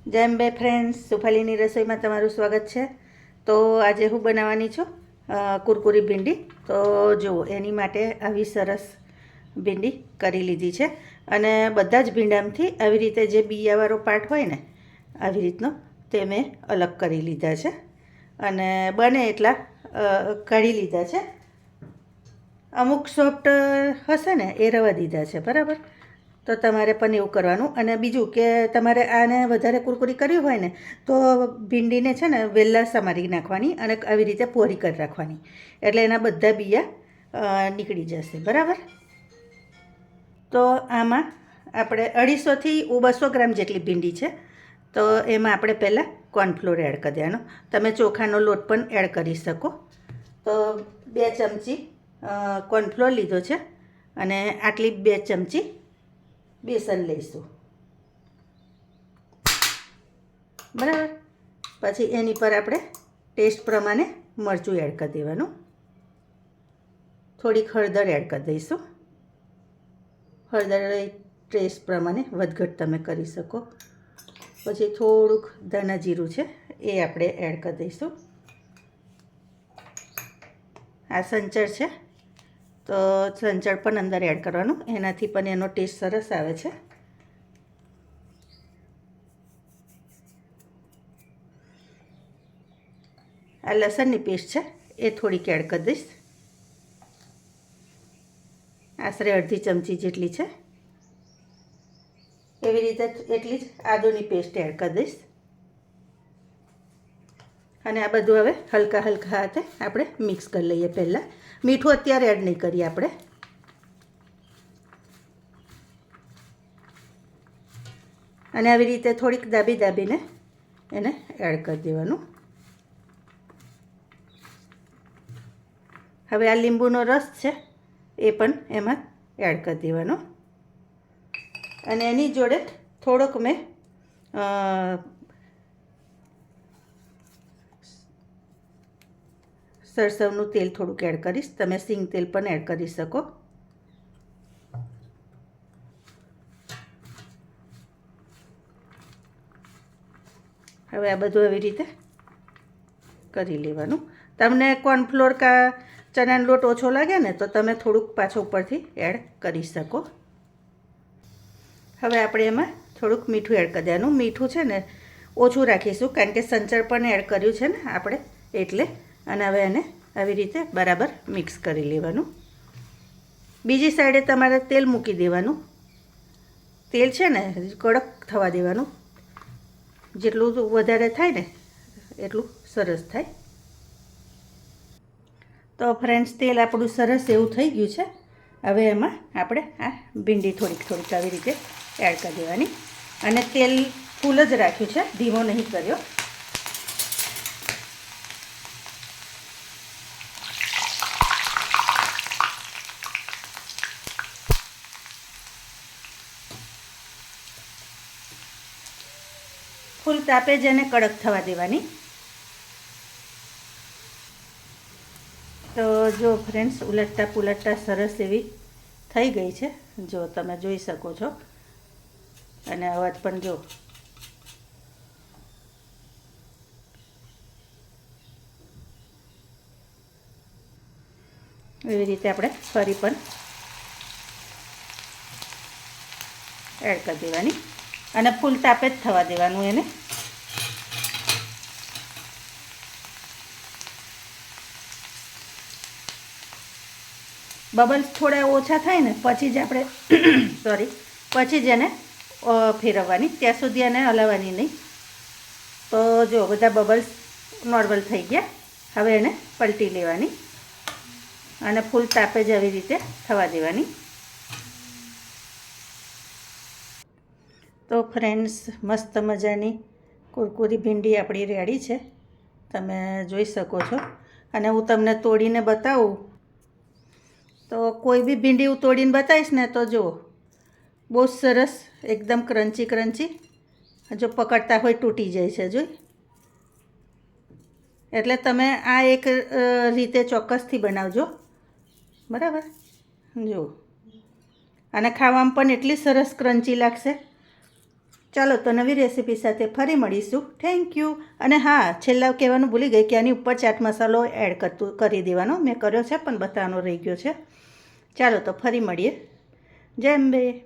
જય અંબે ફ્રેન્ડ્સ, સુફાલીની રસોઈમાં તમારું સ્વાગત છે. તો આજે હું બનાવવાની છું કુરકુરી ભીંડી. તો જુઓ, એની માટે આવી સરસ ભીંડી કરી લીધી છે. અને બધા જ ભીંડામાંથી આવી રીતે જે બિયાવાળો પાર્ટ હોય ને, આવી રીતનો તે મેં અલગ કરી લીધા છે. અને બને એટલા કાઢી લીધા છે. અમુક સોફ્ટ હશે ને એ રવા દીધા છે, બરાબર. તો તમારે પણ એવું કરવાનું. અને બીજું કે તમારે આને વધારે કુરકુરી કરવી હોય ને તો ભીંડીને છે ને વહેલા સમારી નાખવાની અને આવી રીતે પોરી કરી રાખવાની, એટલે એના બધા બિયા નીકળી જશે, બરાબર. તો આમાં આપણે 250થી 200 ગ્રામ જેટલી ભીંડી છે. તો એમાં આપણે પહેલાં કોર્નફ્લોર એડ કરી દેવાનો. તમે ચોખાનો લોટ પણ એડ કરી શકો. તો 2 ચમચી કોર્નફ્લોર લીધો છે અને આટલી 2 ચમચી બેસન લઈશું, બરાબર. પછી એની પર આપણે ટેસ્ટ પ્રમાણે મરચું એડ કરી દેવાનું. થોડીક હળદર એડ કરી દઈશું. હળદર ટેસ્ટ પ્રમાણે વધઘટ તમે કરી શકો. પછી થોડુંક ધાણા જીરું છે એ આપણે એડ કરી દઈશું. આ સંચળ છે તો સંચળ પણ અંદર એડ કરવાનું, એનાથી પણ એનો ટેસ્ટ સરસ આવે છે. આ લસણની પેસ્ટ છે એ થોડીક એડ કરી દઈશ, આશરે અડધી ચમચી જેટલી છે. એવી રીતે એટલી જ આદુની પેસ્ટ એડ કરી દઈશ. અને આ બધું હવે હલકા હાથે આપણે મિક્સ કરી લઈએ. પહેલાં મીઠું અત્યારે એડ નહીં કરીએ આપણે. અને આવી રીતે થોડીક દાબીને એને એડ કરી દેવાનું. હવે આ લીંબુનો રસ છે એ પણ એમાં એડ કરી દેવાનો. અને એની જોડે થોડોક મેં સરસવનું તેલ થોડુંક એડ કરીશ. તમે સિંગ તેલ પણ એડ કરી શકો. હવે આ બધું આવી રીતે કરી લેવાનું. તમને કોર્નફ્લોર કા ચણાનો લોટ ઓછો લાગે ને તો તમે થોડુંક પાછો ઉપરથી એડ કરી શકો. હવે આપણે એમાં થોડુંક મીઠું એડ કરી દેવાનું. મીઠું છે ને ઓછું રાખીશું કારણ કે સંચળ પણ એડ કર્યું છે ને આપણે, એટલે. અને હવે એને આવી રીતે બરાબર મિક્સ કરી લેવાનું. બીજી સાઈડે તમારે તેલ મૂકી દેવાનું. તેલ છે ને કડક થવા દેવાનું. જેટલું વધારે થાય ને એટલું સરસ થાય. તો ફ્રેન્ડ્સ, તેલ આપણું સરસ એવું થઈ ગયું છે. હવે એમાં આપણે આ ભીંડી થોડીક આવી રીતે એડ કરી દેવાની. અને તેલ ફૂલ જ રાખ્યું છે, ધીમો નહીં કર્યો. ફૂલ તાપે જ એને કડક થવા દેવાની. તો જો ફ્રેન્ડ્સ, ઉલટતા પુલટતા સરસ એવી થઈ ગઈ છે, જો તમે જોઈ શકો છો. અને અવાજ પણ જો. એવી રીતે આપણે ફરી પણ એડ કરી દેવાની. અને ફૂલ તાપે જ થવા દેવાનું એને. બબલ્સ થોડા ઓછા થાય ને પછી જ આપણે પછી જ એને ફેરવવાની. ત્યાં સુધી એને હલાવવાની નહીં. તો જો બધા બબલ્સ નોર્મલ થઈ ગયા. હવે એને પલટી લેવાની અને ફૂલ તાપે જ આવી રીતે થવા દેવાની. તો ફ્રેન્ડ્સ, મસ્ત મજાની કુરકુરી ભીંડી આપણી રેડી છે, તમે જોઈ શકો છો. અને હું તમને તોડીને બતાવું તો કોઈ બી ભીંડી હું તોડીને બતાવીશ ને તો જુઓ, બહુ સરસ એકદમ ક્રન્ચી. જો પકડતા હોય તૂટી જાય છે, જોઈ. એટલે તમે આ એક રીતે ચોક્કસથી બનાવજો, બરાબર. જુઓ, અને ખાવામાં પણ એટલી સરસ ક્રન્ચી લાગશે. ચાલો તો નવી રેસીપી સાથે ફરી મળીશું. Thank you. અને હા, છેલ્લા કહેવાનું ભૂલી ગઈ કે આની ઉપર ચાટ મસાલો એડ કરી દેવાનો. મેં કર્યો છે પણ બતાવવાનો રહી ગયો છે. ચાલો તો ફરી મળીએ. જય અંબે.